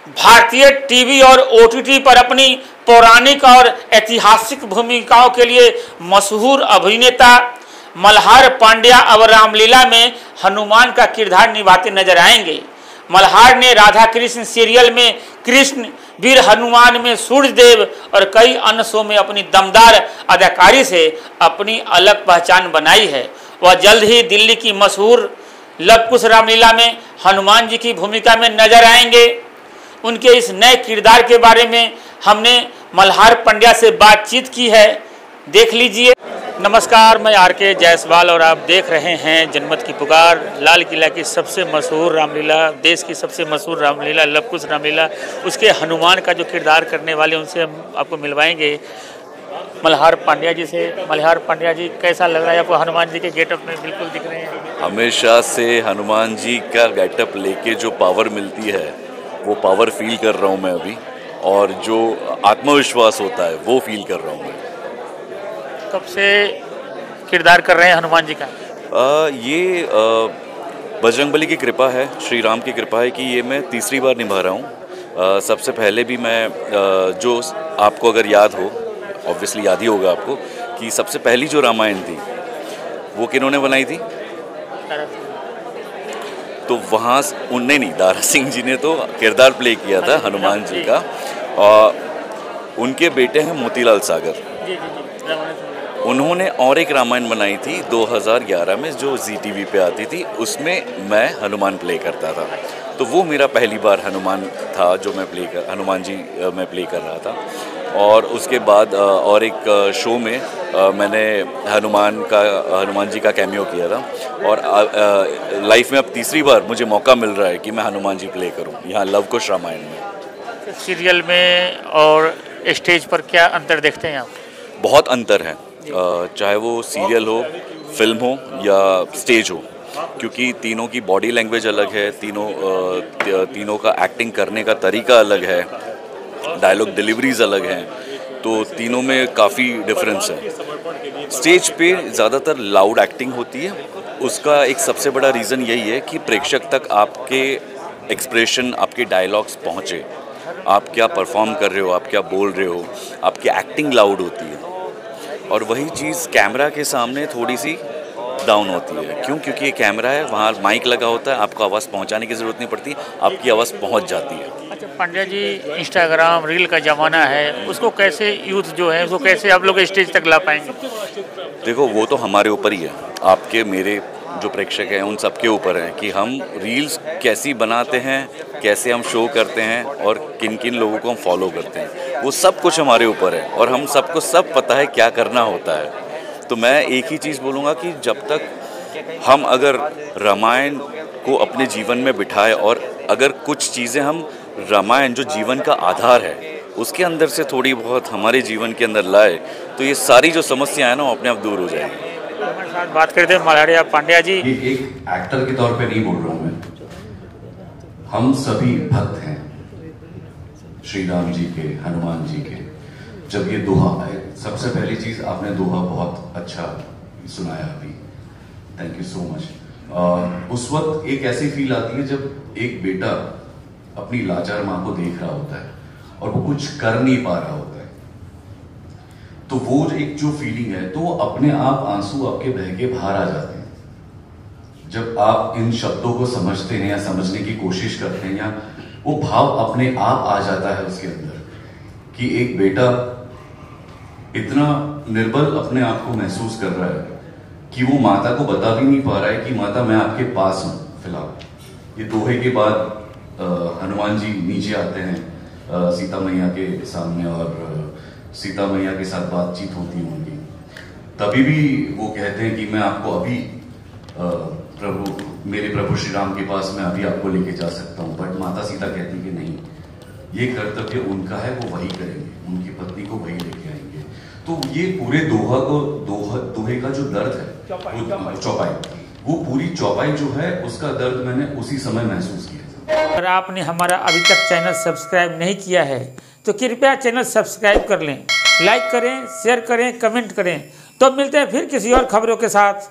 भारतीय टीवी और ओटीटी पर अपनी पौराणिक और ऐतिहासिक भूमिकाओं के लिए मशहूर अभिनेता मल्हार पांड्या अब रामलीला में हनुमान का किरदार निभाते नजर आएंगे। मल्हार ने राधा कृष्ण सीरियल में कृष्ण, वीर हनुमान में सूर्यदेव और कई अन्य शो में अपनी दमदार अदाकारी से अपनी अलग पहचान बनाई है। वह जल्द ही दिल्ली की मशहूर लव कुश रामलीला में हनुमान जी की भूमिका में नजर आएंगे। उनके इस नए किरदार के बारे में हमने मल्हार पांड्या से बातचीत की है, देख लीजिए। नमस्कार, मैं आर.के. जायसवाल और आप देख रहे हैं जनमत की पुकार। लाल किला की सबसे मशहूर रामलीला, देश की सबसे मशहूर रामलीला लव कुश रामलीला, उसके हनुमान का जो किरदार करने वाले उनसे हम आपको मिलवाएंगे मल्हार पांड्या जी से। मल्हार पांड्या जी, कैसा लग रहा है आपको? हनुमान जी के गेटअप में बिल्कुल दिख रहे हैं। हमेशा से हनुमान जी का गेटअप लेके जो पावर मिलती है वो पावर फील कर रहा हूँ मैं अभी, और जो आत्मविश्वास होता है वो फील कर रहा हूँ मैं। कब से किरदार कर रहे हैं हनुमान जी का? ये बजरंगबली की कृपा है, श्री राम की कृपा है कि ये मैं तीसरी बार निभा रहा हूँ। सबसे पहले भी मैं जो आपको अगर याद हो, ऑब्वियसली याद ही होगा आपको, कि सबसे पहली जो रामायण थी वो किन्होंने बनाई थी? तो वहाँ उनने नहीं, दारा सिंह जी ने तो किरदार प्ले किया था हनुमान जी का, और उनके बेटे हैं मोतीलाल सागर। उन्होंने और एक रामायण बनाई थी 2011 में जो ZTV पे आती थी, उसमें मैं हनुमान प्ले करता था। तो वो मेरा पहली बार हनुमान था जो मैं हनुमान जी मैं प्ले कर रहा था। और उसके बाद और एक शो में मैंने हनुमान जी का कैमियो किया था। और लाइफ में अब तीसरी बार मुझे मौका मिल रहा है कि मैं हनुमान जी प्ले करूं यहाँ लव कुश रामायण में। सीरियल में और स्टेज पर क्या अंतर देखते हैं आप? बहुत अंतर है, चाहे वो सीरियल हो, फिल्म हो या स्टेज हो, क्योंकि तीनों की बॉडी लैंग्वेज अलग है, तीनों का एक्टिंग करने का तरीका अलग है, डायलॉग डिलीवरीज अलग हैं, तो तीनों में काफ़ी डिफरेंस है। स्टेज पे ज़्यादातर लाउड एक्टिंग होती है, उसका एक सबसे बड़ा रीज़न यही है कि प्रेक्षक तक आपके एक्सप्रेशन, आपके डायलॉग्स पहुँचे, आप क्या परफॉर्म कर रहे हो, आप क्या बोल रहे हो, आपकी एक्टिंग लाउड होती है। और वही चीज़ कैमरा के सामने थोड़ी सी डाउन होती है। क्यों? क्योंकि ये कैमरा है, वहाँ माइक लगा होता है, आपको आवाज़ पहुँचाने की ज़रूरत नहीं पड़ती, आपकी आवाज़ पहुँच जाती है। अच्छा पांड्या जी, इंस्टाग्राम रील का ज़माना है, उसको कैसे यूथ जो है उसको कैसे आप लोग स्टेज तक ला पाएंगे? देखो, वो तो हमारे ऊपर ही है, आपके मेरे जो प्रेक्षक हैं उन सबके ऊपर है कि हम रील्स कैसी बनाते हैं, कैसे हम शो करते हैं और किन किन लोगों को हम फॉलो करते हैं, वो सब कुछ हमारे ऊपर है। और हम सबको सब पता है क्या करना होता है। तो मैं एक ही चीज़ बोलूँगा कि जब तक हम अगर रामायण को अपने जीवन में बिठाए और अगर कुछ चीज़ें हम रामायण जो जीवन का आधार है उसके अंदर से थोड़ी बहुत हमारे जीवन के अंदर लाए, तो ये सारी जो समस्या है ना वो अपने आप दूर हो जाएगी। हमारे साथ बात करते हैं मल्हार पांड्या जी। एक एक्टर के तौर पे नहीं बोल रहा हूँ मैं, हम सभी भक्त हैं श्री राम जी के, हनुमान जी के। जब ये दोहा, सबसे पहली चीज आपने दोहा बहुत अच्छा सुनाया अभी, थैंक यू सो मच। उस वक्त एक ऐसी फील आती है जब एक बेटा अपनी लाचार माँ को देख रहा होता है और वो कुछ कर नहीं पा रहा होता है, तो वो एक जो फीलिंग है, तो अपने आप आंसू आपके बह के बाहर आ जाते हैं जब आप इन शब्दों को समझते हैं या समझने की कोशिश करते हैं, या वो भाव अपने आप आ जाता है उसके अंदर कि एक बेटा इतना निर्बल अपने आप को महसूस कर रहा है कि वो माता को बता भी नहीं पा रहा है कि माता मैं आपके पास हूं फिलहाल। ये दोहे के बाद हनुमान जी नीचे आते हैं सीता मैया के सामने, और सीता मैया के साथ बातचीत होती है उनकी। तभी भी वो कहते हैं कि मैं आपको अभी मेरे प्रभु श्री राम के पास मैं अभी आपको लेके जा सकता हूँ। बट माता सीता कहती कि नहीं, ये कर्तव्य उनका है, वो वही करेंगे, उनकी पत्नी को वही लेके आएंगे। तो ये पूरे दोहे का जो दर्द है, वो चौपाई, वो पूरी चौपाई जो है उसका दर्द मैंने उसी समय महसूस किया। अगर आपने हमारा अभी तक चैनल सब्सक्राइब नहीं किया है तो कृपया चैनल सब्सक्राइब कर लें, लाइक करें, शेयर करें, कमेंट करें। तो मिलते हैं फिर किसी और खबरों के साथ।